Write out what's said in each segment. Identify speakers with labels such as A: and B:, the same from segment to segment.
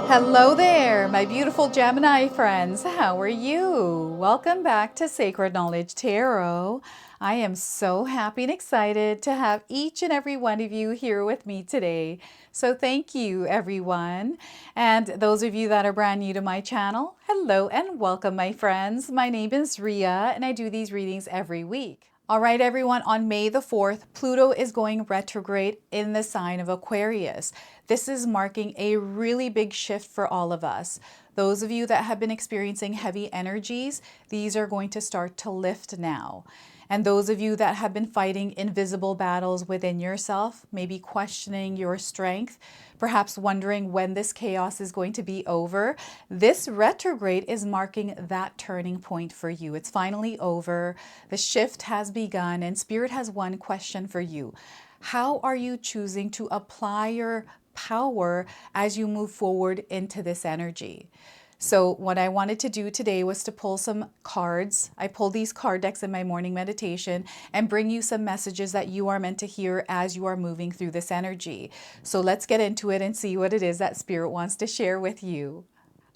A: Hello there, my beautiful Gemini friends. How are you? Welcome back to Sacred Knowledge Tarot. I am so happy and excited to have each and every one of you here with me today. So thank you, everyone. And those of you that are brand new to my channel, hello and welcome, my friends. My name is Ria, and I do these readings every week. All right, everyone, on May the 4th, Pluto is going retrograde in the sign of Aquarius. This is marking a really big shift for all of us. Those of you that have been experiencing heavy energies, these are going to start to lift now. And those of you that have been fighting invisible battles within yourself, maybe questioning your strength, perhaps wondering when this chaos is going to be over, this retrograde is marking that turning point for you. It's finally over. The shift has begun, and Spirit has one question for you. How are you choosing to apply your power as you move forward into this energy? So what I wanted to do today was to pull some cards. I pulled these card decks in my morning meditation and bring you some messages that you are meant to hear as you are moving through this energy. So let's get into it and see what it is that Spirit wants to share with you.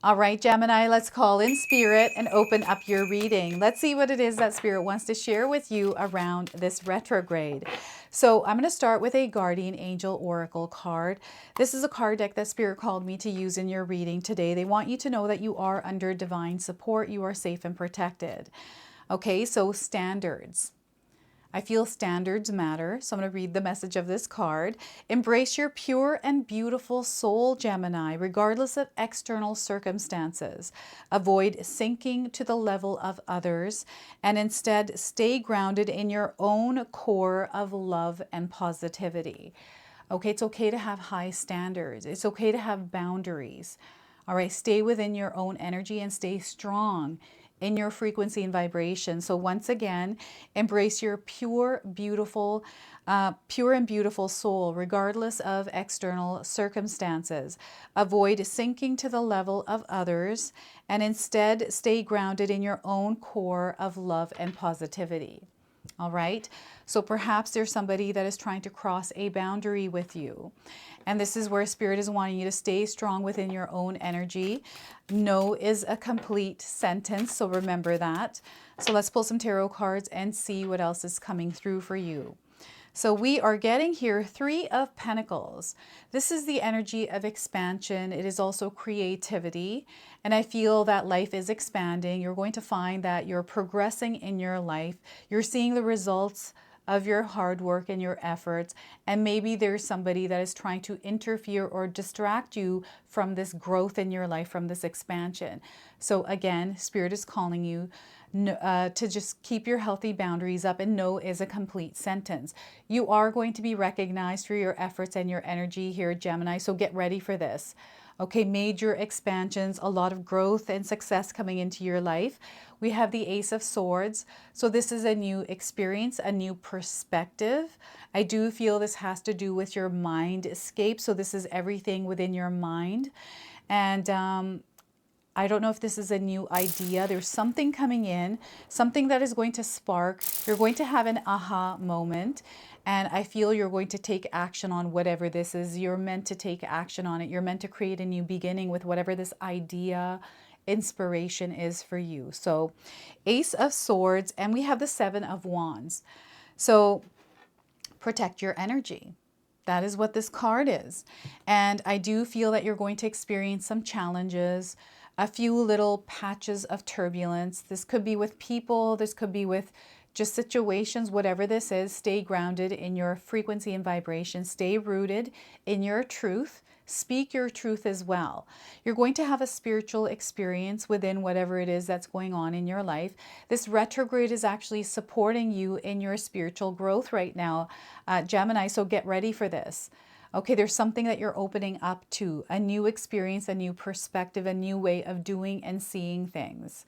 A: All right, Gemini, let's call in Spirit and open up your reading. Let's see what it is that Spirit wants to share with you around this retrograde. So I'm going to start with a Guardian Angel Oracle card. This is a card deck that Spirit called me to use in your reading today. They want you to know that you are under divine support. You are safe and protected. Okay, so standards. I feel standards matter, so I'm going to read the message of this card. Embrace your pure and beautiful soul, Gemini, regardless of external circumstances. Avoid sinking to the level of others, and instead stay grounded in your own core of love and positivity. Okay, it's okay to have high standards. It's okay to have boundaries. All right, stay within your own energy and stay strong in your frequency and vibration. So once again, embrace your pure and beautiful soul, regardless of external circumstances. Avoid sinking to the level of others, and instead stay grounded in your own core of love and positivity. All right. So perhaps there's somebody that is trying to cross a boundary with you. And this is where Spirit is wanting you to stay strong within your own energy. No is a complete sentence, so remember that. So let's pull some tarot cards and see what else is coming through for you. So we are getting here 3 of Pentacles. This is the energy of expansion. It is also creativity. And I feel that life is expanding. You're going to find that you're progressing in your life. You're seeing the results of your hard work and your efforts. And maybe there's somebody that is trying to interfere or distract you from this growth in your life, from this expansion. So again, Spirit is calling you to just keep your healthy boundaries up, and no is a complete sentence. You are going to be recognized for your efforts and your energy here, Gemini, so get ready for this. Okay, major expansions, a lot of growth and success coming into your life. We have the Ace of Swords. So this is a new experience, a new perspective. I do feel this has to do with your mind escape. So this is everything within your mind. And I don't know if this is a new idea. There's something coming in, something that is going to spark. You're going to have an aha moment. And I feel you're going to take action on whatever this is. You're meant to take action on it. You're meant to create a new beginning with whatever this idea, inspiration is for you. So Ace of Swords, and we have the 7 of Wands. So protect your energy. That is what this card is. And I do feel that you're going to experience some challenges, a few little patches of turbulence. This could be with people, this could be with just situations, whatever this is. Stay grounded in your frequency and vibration. Stay rooted in your truth. Speak your truth as well. You're going to have a spiritual experience within whatever it is that's going on in your life. This retrograde is actually supporting you in your spiritual growth right now, Gemini, so get ready for this. Okay, there's something that you're opening up to, a new experience, a new perspective, a new way of doing and seeing things.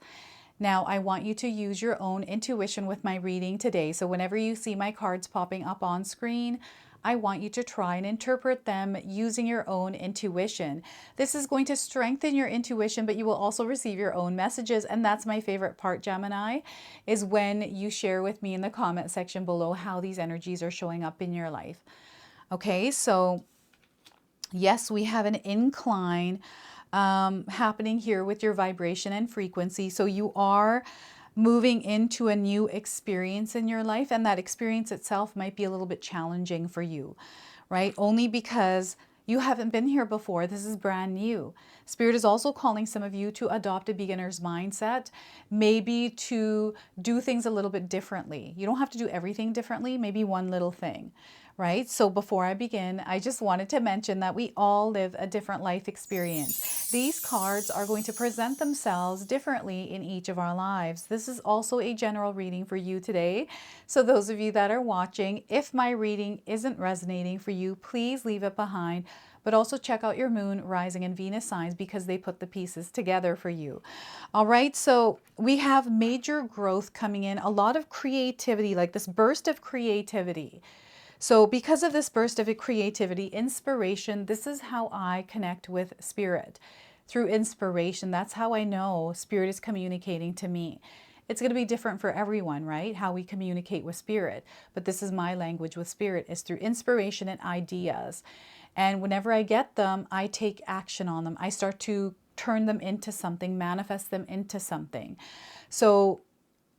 A: Now, I want you to use your own intuition with my reading today. So whenever you see my cards popping up on screen, I want you to try and interpret them using your own intuition. This is going to strengthen your intuition, but you will also receive your own messages. And that's my favorite part, Gemini, is when you share with me in the comment section below how these energies are showing up in your life. Okay, so yes, we have an incline happening here with your vibration and frequency. So you are moving into a new experience in your life, and that experience itself might be a little bit challenging for you, right? Only because you haven't been here before. This is brand new. Spirit is also calling some of you to adopt a beginner's mindset, maybe to do things a little bit differently. You don't have to do everything differently, maybe one little thing, right? So before I begin, I just wanted to mention that we all live a different life experience. These cards are going to present themselves differently in each of our lives. This is also a general reading for you today. So those of you that are watching, if my reading isn't resonating for you, please leave it behind. But also check out your moon, rising, and Venus signs because they put the pieces together for you. All right, so we have major growth coming in, a lot of creativity, like this burst of creativity. So because of this burst of creativity, inspiration, this is how I connect with Spirit. Through inspiration, that's how I know Spirit is communicating to me. It's going to be different for everyone, right? How we communicate with Spirit. But this is my language with Spirit, is through inspiration and ideas. And whenever I get them, I take action on them. I start to turn them into something, manifest them into something. So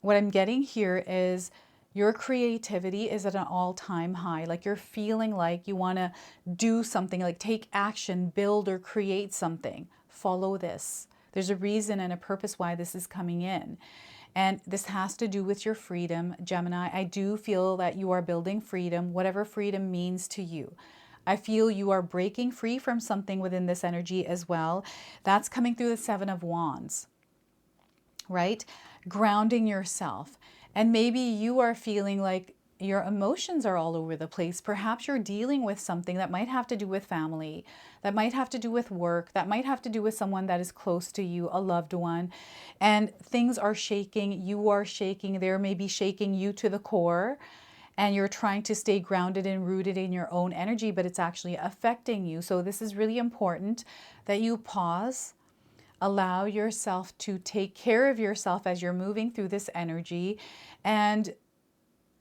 A: what I'm getting here is your creativity is at an all-time high. Like you're feeling like you want to do something, like take action, build or create something. Follow this. There's a reason and a purpose why this is coming in. And this has to do with your freedom, Gemini. I do feel that you are building freedom, whatever freedom means to you. I feel you are breaking free from something within this energy as well. That's coming through the Seven of Wands, right? Grounding yourself. And maybe you are feeling like your emotions are all over the place. Perhaps you're dealing with something that might have to do with family, that might have to do with work, that might have to do with someone that is close to you, a loved one. And things are shaking, you are shaking, there may be shaking you to the core. And you're trying to stay grounded and rooted in your own energy, but it's actually affecting you. So this is really important that you pause, allow yourself to take care of yourself as you're moving through this energy. And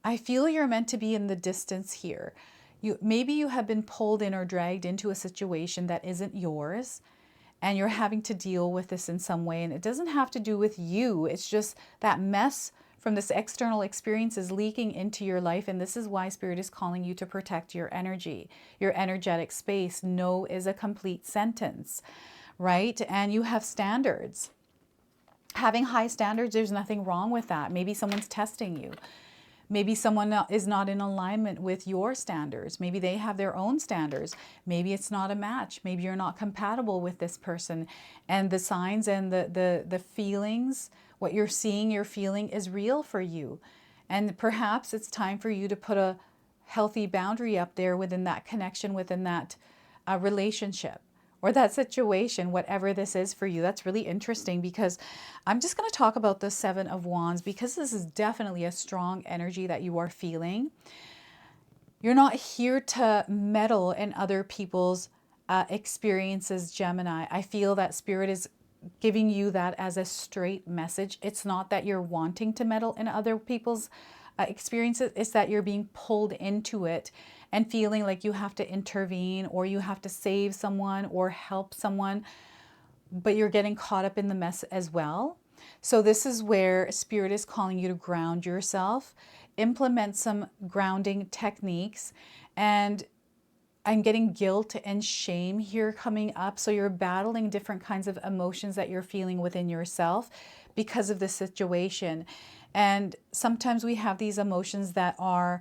A: I feel you're meant to be in the distance here. Maybe you have been pulled in or dragged into a situation that isn't yours, and you're having to deal with this in some way. And it doesn't have to do with you. It's just that mess from this external experience is leaking into your life. And this is why Spirit is calling you to protect your energy, your energetic space. No is a complete sentence, right? And you have standards. Having high standards, there's nothing wrong with that. Maybe someone's testing you. Maybe someone is not in alignment with your standards. Maybe they have their own standards. Maybe it's not a match. Maybe you're not compatible with this person. And the signs and the feelings, what you're seeing, you're feeling is real for you. And perhaps it's time for you to put a healthy boundary up there within that connection, within that relationship or that situation, whatever this is for you. That's really interesting because I'm just going to talk about the Seven of Wands because this is definitely a strong energy that you are feeling. You're not here to meddle in other people's experiences, Gemini. I feel that Spirit is giving you that as a straight message. It's not that you're wanting to meddle in other people's experiences. It's that you're being pulled into it and feeling like you have to intervene or you have to save someone or help someone, but you're getting caught up in the mess as well. So this is where Spirit is calling you to ground yourself, implement some grounding techniques. And I'm getting guilt and shame here coming up. So you're battling different kinds of emotions that you're feeling within yourself because of the situation. And sometimes we have these emotions that are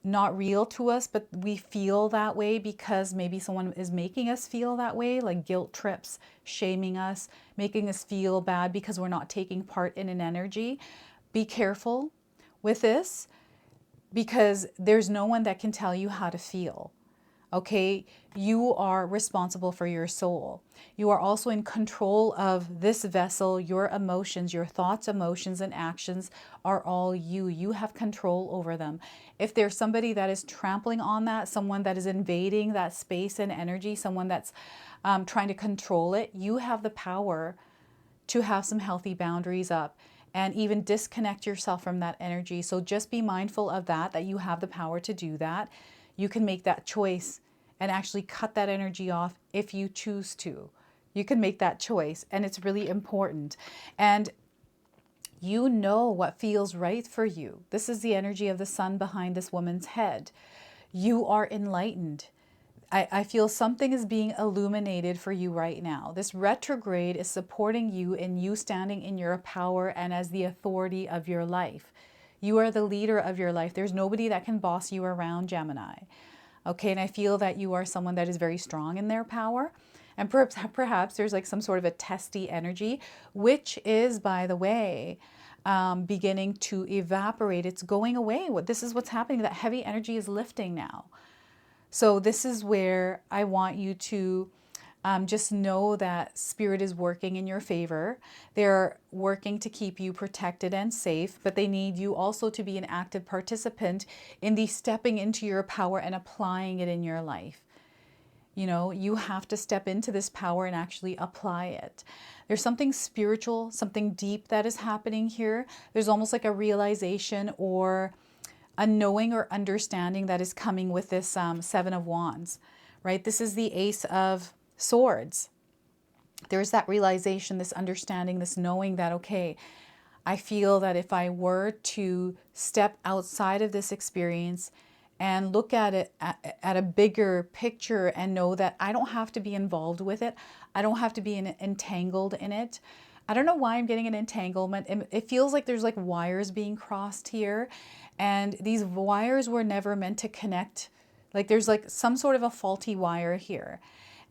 A: not real to us, but we feel that way because maybe someone is making us feel that way, like guilt trips, shaming us, making us feel bad because we're not taking part in an energy. Be careful with this because there's no one that can tell you how to feel. Okay, you are responsible for your soul. You are also in control of this vessel. Your emotions, your thoughts, emotions, and actions are all you. You have control over them. If there's somebody that is trampling on that, someone that is invading that space and energy, someone that's trying to control it, you have the power to have some healthy boundaries up and even disconnect yourself from that energy. So just be mindful of that you have the power to do that. You can make that choice and actually cut that energy off if you choose to. You can make that choice, and it's really important. And you know what feels right for you. This is the energy of the sun behind this woman's head. You are enlightened. I feel something is being illuminated for you right now. This retrograde is supporting you in you standing in your power and as the authority of your life. You are the leader of your life. There's nobody that can boss you around, Gemini. Okay, and I feel that you are someone that is very strong in their power. And perhaps there's like some sort of a testy energy, which is, by the way, beginning to evaporate. It's going away. This is what's happening. That heavy energy is lifting now. So this is where I want you to just know that Spirit is working in your favor. They're working to keep you protected and safe, but they need you also to be an active participant in the stepping into your power and applying it in your life. You know, you have to step into this power and actually apply it. There's something spiritual, something deep that is happening here. There's almost like a realization or a knowing or understanding that is coming with this Seven of Wands, right? This is the Ace of Swords. There's that realization, this understanding, this knowing that, okay, I feel that if I were to step outside of this experience and look at it at a bigger picture and know that I don't have to be involved with it, I don't have to be entangled in it. I don't know why I'm getting an entanglement. It feels like there's like wires being crossed here, and these wires were never meant to connect. Like there's like some sort of a faulty wire here,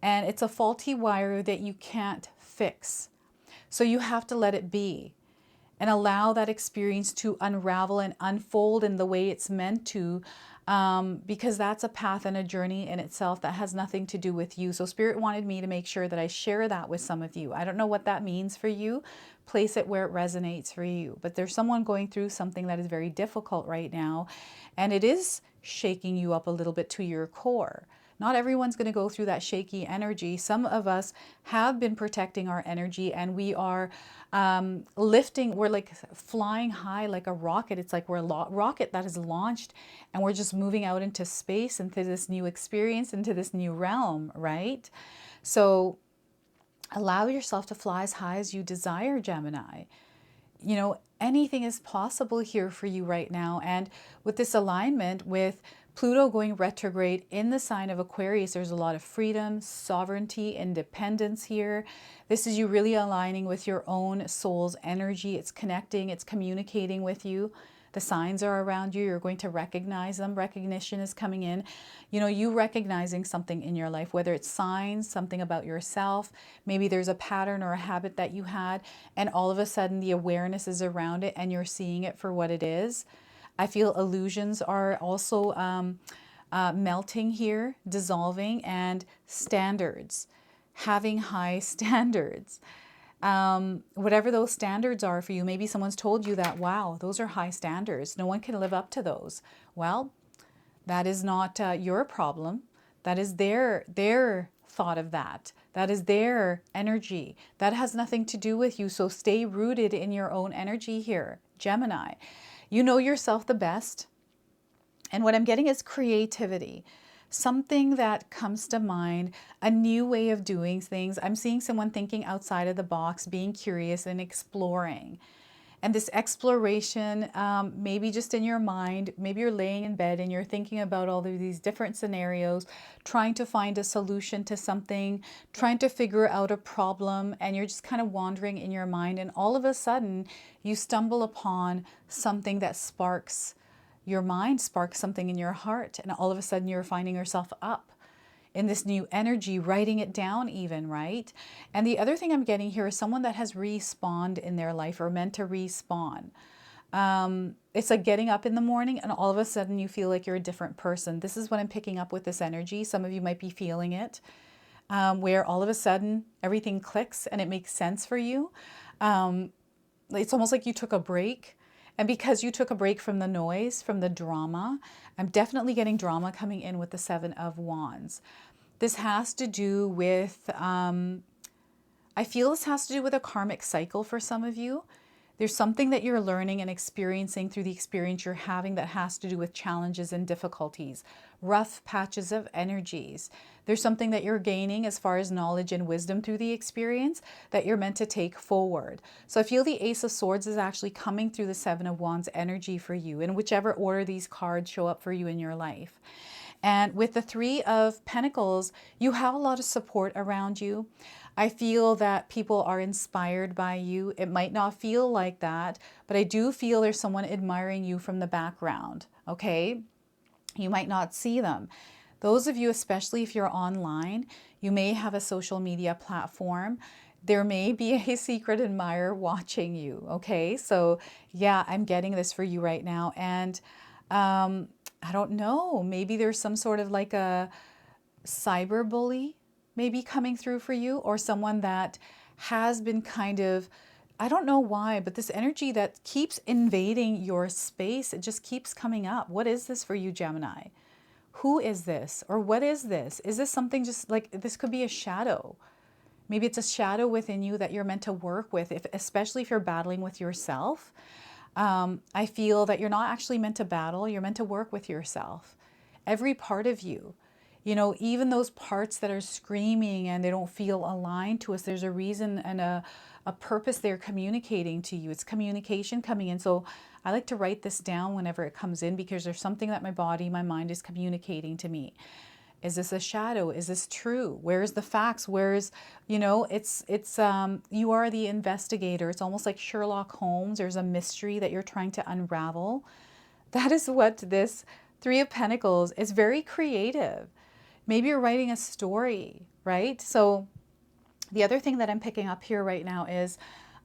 A: and it's a faulty wire that you can't fix. So you have to let it be and allow that experience to unravel and unfold in the way it's meant to, because that's a path and a journey in itself that has nothing to do with you. So Spirit wanted me to make sure that I share that with some of you. I don't know what that means for you. Place it where it resonates for you. But there's someone going through something that is very difficult right now, and it is shaking you up a little bit to your core. Not everyone's going to go through that shaky energy. Some of us have been protecting our energy, and we are lifting. We're like flying high like a rocket. It's like we're a rocket that is launched, and we're just moving out into space, into this new experience, into this new realm, right? So allow yourself to fly as high as you desire, Gemini. You know, anything is possible here for you right now. And with this alignment with Pluto going retrograde in the sign of Aquarius, there's a lot of freedom, sovereignty, independence here. This is you really aligning with your own soul's energy. It's connecting, it's communicating with you. The signs are around you. You're going to recognize them. Recognition is coming in. You know, you recognizing something in your life, whether it's signs, something about yourself. Maybe there's a pattern or a habit that you had, and all of a sudden the awareness is around it and you're seeing it for what it is. I feel illusions are also melting here, dissolving, and standards, having high standards. Whatever those standards are for you, maybe someone's told you that, wow, those are high standards. No one can live up to those. Well, that is not your problem. That is their thought of that. That is their energy. That has nothing to do with you. So stay rooted in your own energy here, Gemini. You know yourself the best. And what I'm getting is creativity. Something that comes to mind, a new way of doing things. I'm seeing someone thinking outside of the box, being curious and exploring. And this exploration, maybe just in your mind, maybe you're laying in bed and you're thinking about all of these different scenarios, trying to find a solution to something, trying to figure out a problem, and you're just kind of wandering in your mind. And all of a sudden, you stumble upon something that sparks your mind, sparks something in your heart, and all of a sudden you're finding yourself up in this new energy, writing it down even, right? And the other thing I'm getting here is someone that has respawned in their life or meant to respawn. It's like getting up in the morning and all of a sudden you feel like you're a different person. This is what I'm picking up with this energy. Some of you might be feeling it, where all of a sudden everything clicks and it makes sense for you. It's almost like you took a break. And because you took a break from the noise, from the drama, I'm definitely getting drama coming in with the Seven of Wands. This has to do with, I feel this has to do with a karmic cycle for some of you. There's something that you're learning and experiencing through the experience you're having that has to do with challenges and difficulties, rough patches of energies. There's something that you're gaining as far as knowledge and wisdom through the experience that you're meant to take forward. So I feel the Ace of Swords is actually coming through the Seven of Wands energy for you, in whichever order these cards show up for you in your life. And with the Three of Pentacles, you have a lot of support around you. I feel that people are inspired by you. It might not feel like that, but I do feel there's someone admiring you from the background, okay? You might not see them. Those of you, especially if you're online, you may have a social media platform. There may be a secret admirer watching you, okay? So yeah, I'm getting this for you right now. And I don't know, maybe there's some sort of like a cyber bully maybe coming through for you, or someone that has been kind of, I don't know why, but this energy that keeps invading your space, it just keeps coming up. What is this for you, Gemini? Who is this? Or what is this? Is this something just like, this could be a shadow. Maybe it's a shadow within you that you're meant to work with, especially if you're battling with yourself. I feel that you're not actually meant to battle, you're meant to work with yourself. Every part of you. You know, even those parts that are screaming and they don't feel aligned to us, there's a reason and a purpose they're communicating to you. It's communication coming in. So I like to write this down whenever it comes in, because there's something that my body, my mind is communicating to me. Is this a shadow? Is this true? Where's the facts? Where's, you know, you are the investigator. It's almost like Sherlock Holmes. There's a mystery that you're trying to unravel. That is what this Three of Pentacles is. Very creative. Maybe you're writing a story, right? So the other thing that I'm picking up here right now is,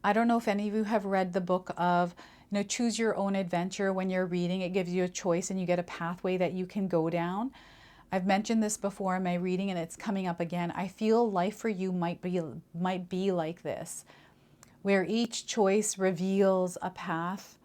A: I don't know if any of you have read the book of, you know, Choose Your Own Adventure. When you're reading, it gives you a choice and you get a pathway that you can go down. I've mentioned this before in my reading and it's coming up again. I feel life for you might be like this, where each choice reveals a path.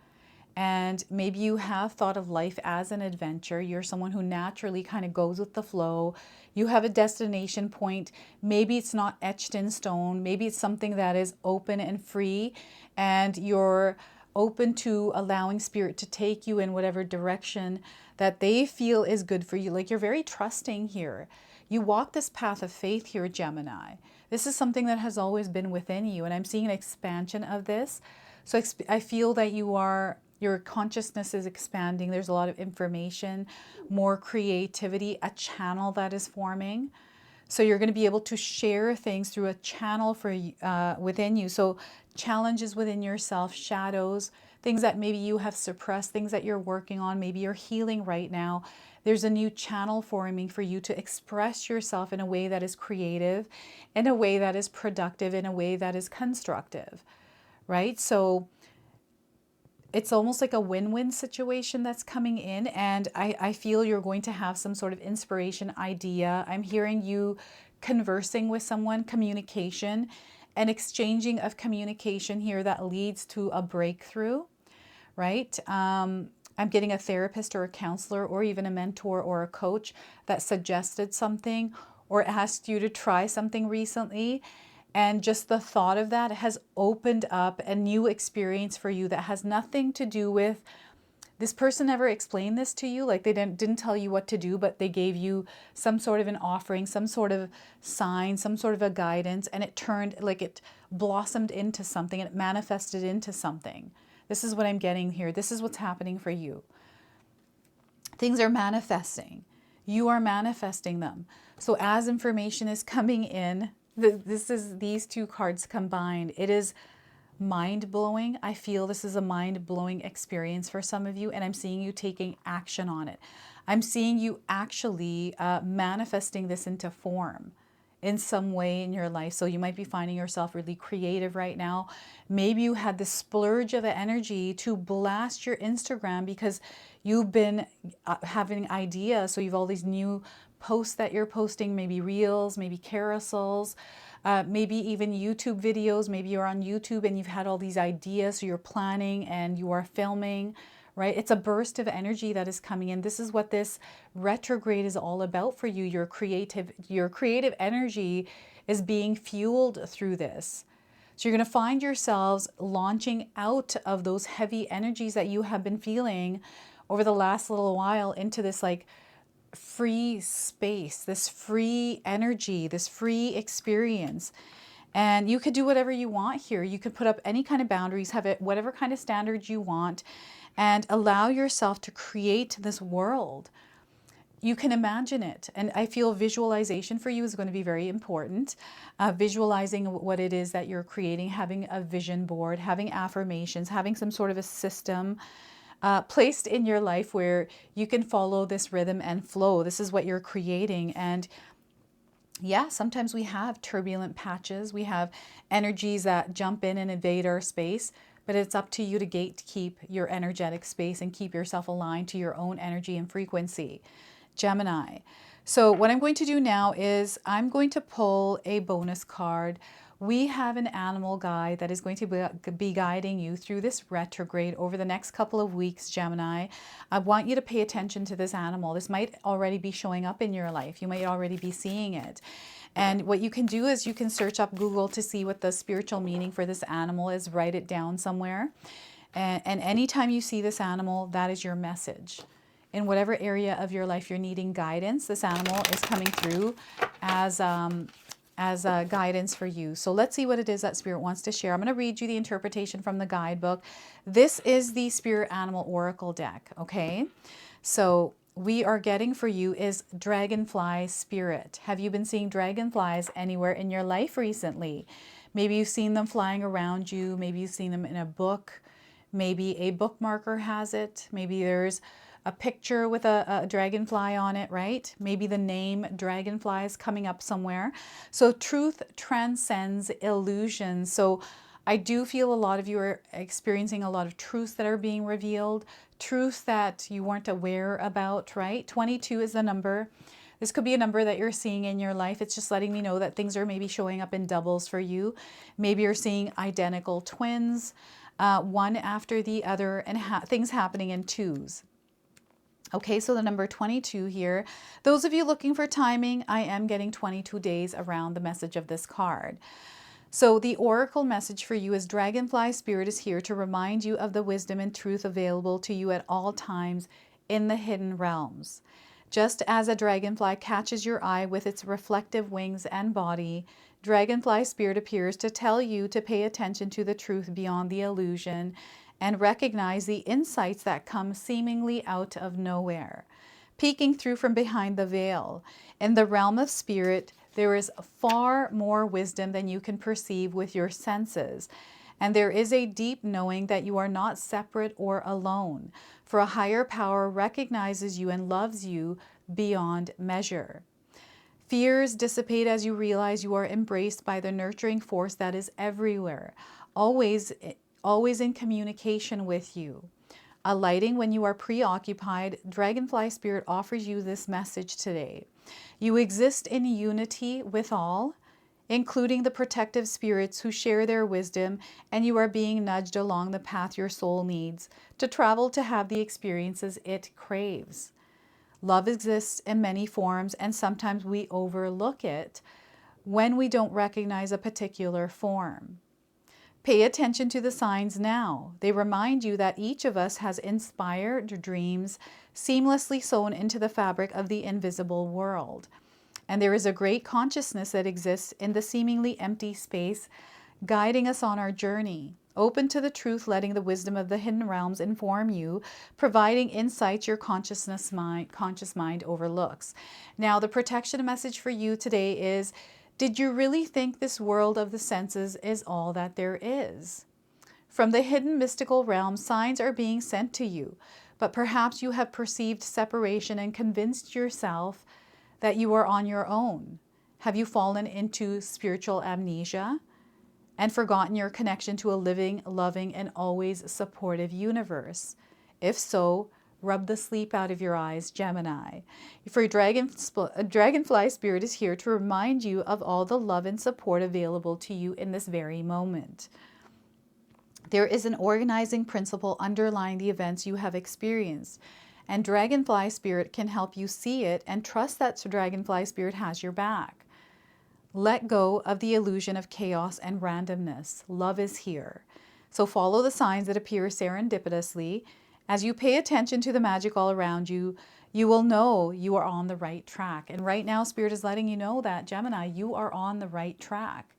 A: And maybe you have thought of life as an adventure. You're someone who naturally kind of goes with the flow. You have a destination point. Maybe it's not etched in stone. Maybe it's something that is open and free, and you're open to allowing spirit to take you in whatever direction that they feel is good for you. Like, you're very trusting here. You walk this path of faith here, Gemini. This is something that has always been within you, and I'm seeing an expansion of this. So I feel that your consciousness is expanding. There's a lot of information, more creativity, a channel that is forming. So you're going to be able to share things through a channel for within you. So challenges within yourself, shadows, things that maybe you have suppressed, things that you're working on, maybe you're healing right now. There's a new channel forming for you to express yourself in a way that is creative, in a way that is productive, in a way that is constructive, right? So it's almost like a win-win situation that's coming in, and I feel you're going to have some sort of inspiration, idea. I'm hearing you conversing with someone, communication, an exchanging of communication here that leads to a breakthrough, right? I'm getting a therapist or a counselor or even a mentor or a coach that suggested something or asked you to try something recently. And just the thought of that has opened up a new experience for you that has nothing to do with, this person never explained this to you. Like, they didn't tell you what to do, but they gave you some sort of an offering, some sort of sign, some sort of a guidance, and it turned, like, it blossomed into something and it manifested into something. This is what I'm getting here. This is what's happening for you. Things are manifesting. You are manifesting them. So as information is coming in, this is these two cards combined. It is mind-blowing. I feel this is a mind-blowing experience for some of you, and I'm seeing you taking action on it. I'm seeing you actually manifesting this into form in some way in your life. So you might be finding yourself really creative right now. Maybe you had this splurge of energy to blast your Instagram because you've been having ideas. So you've all these new posts that you're posting, maybe reels, maybe carousels, maybe even YouTube videos. Maybe you're on YouTube and you've had all these ideas, so you're planning and you are filming, right? It's a burst of energy that is coming in. This is what this retrograde is all about for you. Your creative energy is being fueled through this. So you're going to find yourselves launching out of those heavy energies that you have been feeling over the last little while into this like free space, this free energy, this free experience. And you could do whatever you want here. You could put up any kind of boundaries, have it whatever kind of standards you want, and allow yourself to create this world. You can imagine it. And I feel visualization for you is going to be very important. Visualizing what it is that you're creating, having a vision board, having affirmations, having some sort of a system placed in your life where you can follow this rhythm and flow. This is what you're creating. And yeah, sometimes we have turbulent patches. We have energies that jump in and invade our space, but it's up to you to gatekeep your energetic space and keep yourself aligned to your own energy and frequency. Gemini. So what I'm going to do now is I'm going to pull a bonus card. We have an animal guide that is going to be guiding you through this retrograde over the next couple of weeks, Gemini. I want you to pay attention to this animal. This might already be showing up in your life. You might already be seeing it. And what you can do is you can search up Google to see what the spiritual meaning for this animal is. Write it down somewhere. And anytime you see this animal, that is your message. In whatever area of your life you're needing guidance, this animal is coming through as guidance for you. So let's see what it is that Spirit wants to share. I'm going to read you the interpretation from the guidebook. This is the Spirit Animal Oracle deck, okay? So we are getting for you is Dragonfly Spirit. Have you been seeing dragonflies anywhere in your life recently? Maybe you've seen them flying around you. Maybe you've seen them in a book. Maybe a bookmarker has it. Maybe there's a picture with a dragonfly on it, right? Maybe the name Dragonfly is coming up somewhere. So truth transcends illusion. So I do feel a lot of you are experiencing a lot of truths that are being revealed, truths that you weren't aware about, right? 22 is the number. This could be a number that you're seeing in your life. It's just letting me know that things are maybe showing up in doubles for you. Maybe you're seeing identical twins, one after the other, and things happening in twos. Okay, so the number 22 here. Those of you looking for timing, I am getting 22 days around the message of this card. So the oracle message for you is Dragonfly Spirit is here to remind you of the wisdom and truth available to you at all times in the hidden realms. Just as a dragonfly catches your eye with its reflective wings and body, Dragonfly Spirit appears to tell you to pay attention to the truth beyond the illusion and recognize the insights that come seemingly out of nowhere, peeking through from behind the veil. In the realm of spirit, there is far more wisdom than you can perceive with your senses, and there is a deep knowing that you are not separate or alone, for a higher power recognizes you and loves you beyond measure. Fears dissipate as you realize you are embraced by the nurturing force that is everywhere, always in communication with you. Alighting when you are preoccupied, Dragonfly Spirit offers you this message today. You exist in unity with all, including the protective spirits who share their wisdom, and you are being nudged along the path your soul needs to travel to have the experiences it craves. Love exists in many forms, and sometimes we overlook it when we don't recognize a particular form. Pay attention to the signs now. They remind you that each of us has inspired dreams seamlessly sewn into the fabric of the invisible world. And there is a great consciousness that exists in the seemingly empty space, guiding us on our journey. Open to the truth, letting the wisdom of the hidden realms inform you, providing insights your conscious mind overlooks. Now, the protection message for you today is, did you really think this world of the senses is all that there is? From the hidden mystical realm, signs are being sent to you, but perhaps you have perceived separation and convinced yourself that you are on your own. Have you fallen into spiritual amnesia and forgotten your connection to a living, loving, and always supportive universe? If so, rub the sleep out of your eyes, Gemini. For Dragonfly Spirit is here to remind you of all the love and support available to you in this very moment. There is an organizing principle underlying the events you have experienced, and Dragonfly Spirit can help you see it and trust that Dragonfly Spirit has your back. Let go of the illusion of chaos and randomness. Love is here. So follow the signs that appear serendipitously. As you pay attention to the magic all around you, you will know you are on the right track. And right now, Spirit is letting you know that, Gemini, you are on the right track.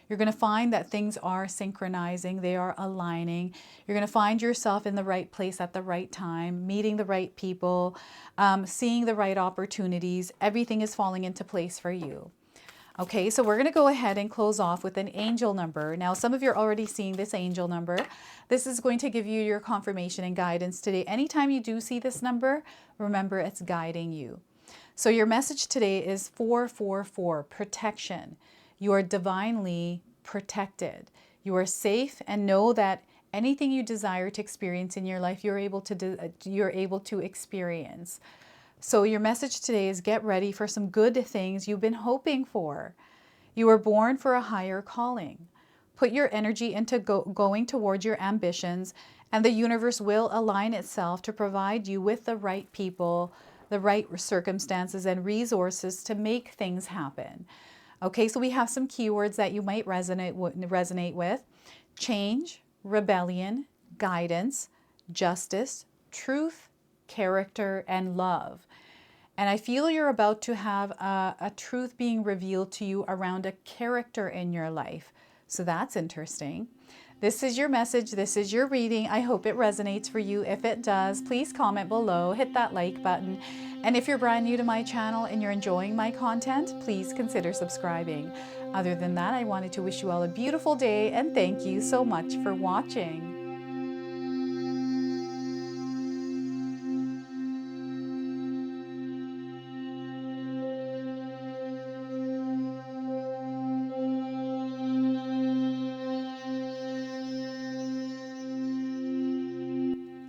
A: You're going to find that things are synchronizing, they are aligning. You're going to find yourself in the right place at the right time, meeting the right people, seeing the right opportunities. Everything is falling into place for you. Okay, so we're going to go ahead and close off with an angel number. Now, some of you are already seeing this angel number. This is going to give you your confirmation and guidance today. Anytime you do see this number, remember it's guiding you. So your message today is 444, protection. You are divinely protected. You are safe, and know that anything you desire to experience in your life, you're able to experience. So your message today is get ready for some good things you've been hoping for. You were born for a higher calling. Put your energy into going towards your ambitions, and the universe will align itself to provide you with the right people, the right circumstances and resources to make things happen. Okay, so we have some keywords that you might resonate with. Change, rebellion, guidance, justice, truth, character, and love. And I feel you're about to have a truth being revealed to you around a character in your life. So that's interesting. This is your message. This is your reading. I hope it resonates for you. If it does, please comment below, hit that like button. And if you're brand new to my channel and you're enjoying my content, please consider subscribing. Other than that, I wanted to wish you all a beautiful day, and thank you so much for watching.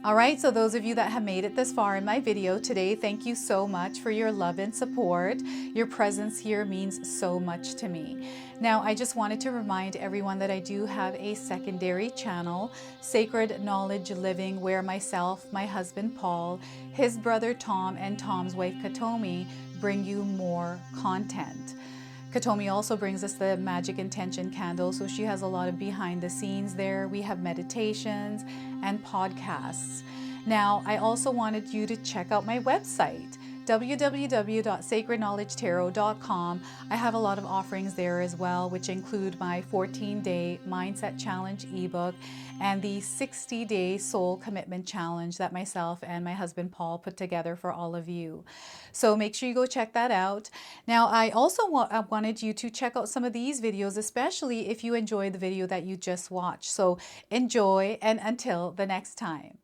A: All right, so those of you that have made it this far in my video today, thank you so much for your love and support. Your presence here means so much to me. Now, I just wanted to remind everyone that I do have a secondary channel, Sacred Knowledge Living, where myself, my husband Paul, his brother Tom, and Tom's wife Katomi bring you more content. Katomi also brings us the Magic Intention candle, so she has a lot of behind the scenes there. We have meditations and podcasts. Now, I also wanted you to check out my website, www.sacredknowledgetarot.com. I have a lot of offerings there as well, which include my 14-day Mindset Challenge ebook and the 60-day Soul Commitment Challenge that myself and my husband Paul put together for all of you. So make sure you go check that out. Now, I also wanted you to check out some of these videos, especially if you enjoyed the video that you just watched. So enjoy, and until the next time.